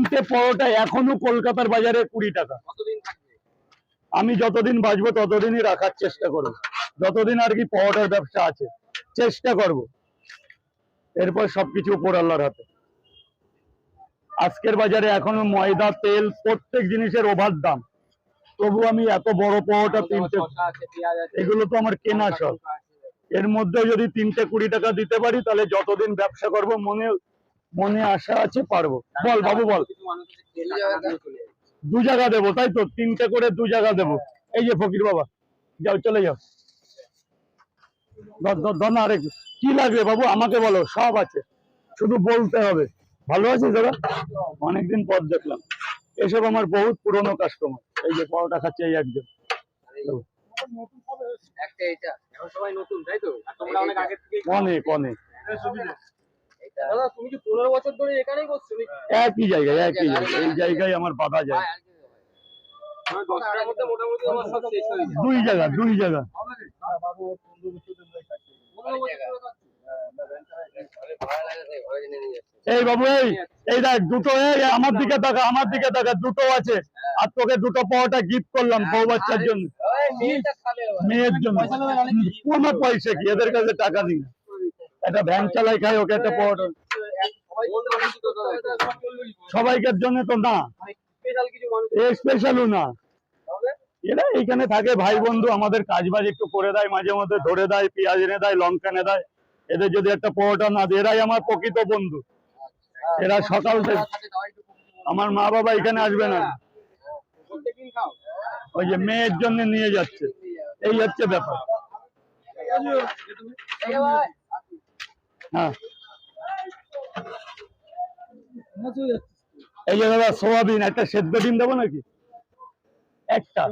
তিনটে পরোটা এখনো কলকাতার বাজারে 20 টাকা। আমি যতদিন বাঁচবো ততদিনই রাখার চেষ্টা করবো, যতদিন আর কি পরোটার ব্যবসা আছে চেষ্টা করব। এরপর সবকিছু উপর আল্লাহর হাতে। আজকের বাজারে এখনো ময়দা, তেল, প্রত্যেক জিনিসের ওভার দাম, তবু আমি এত বড় পরোটা তিনটে, এগুলো তো আমার কেনা সব, এর মধ্যে যদি 3টে 20 টাকা দিতে পারি তাহলে যতদিন ব্যবসা করব মনে মনে আশা আছে পারবো। বল বাবু বল। 2 জায়গা দেবো, তাই তো? 3টে করে 2 জায়গা দেবো। এই যে ফকির বাবা, যাও চলে যাও। ধর না, আরেক কি লাগবে বাবু আমাকে বলো, সব আছে, শুধু বলতে হবে। ভালো আছে দাদা, অনেকদিন পর দেখলাম। এসব আমার বহুত পুরনো কাস্টমার। এই যে পরোটা খাচ্ছে এই একজন। অনেক অনেক একই জায়গায়, এই জায়গায় আমার বাধা যায়। 2 জায়গা, 2 জায়গা। এই বাবু, এই দেখ দুটো, আমার দিকে তাকা, আমার দিকে তাকা, দুটো আছে। আর তোকে 2টো পরোটা গিফট করলাম বউ বাচ্চার জন্য, মেয়ের জন্য। কোনো পয়সা কি, এদের কাছে টাকা দিই না। একটা ভ্যান চালাই খাই, ওকে একটা পরোটা। সবাইকার জন্য তো না, স্পেশালও না। এরা এইখানে থাকে ভাই বন্ধু, আমাদের কাজ বাজ একটু করে দেয়, মাঝে মধ্যে ধরে দেয়, পেঁয়াজ এনে দেয়, লঙ্কা এনে দেয়। এদের যদি একটা পরোটা না দেয়, এরাই আমার প্রকৃত বন্ধু। এরা সকাল থেকে, আমার মা বাবা এখানে আসবে না, ওই যে মেয়ের জন্য নিয়ে যাচ্ছে, এই হচ্ছে ব্যাপার। হ্যাঁ, এই যে দাদা সোয়াবিন, একটা সেদ্ধ ডিম দেবো নাকি? একটা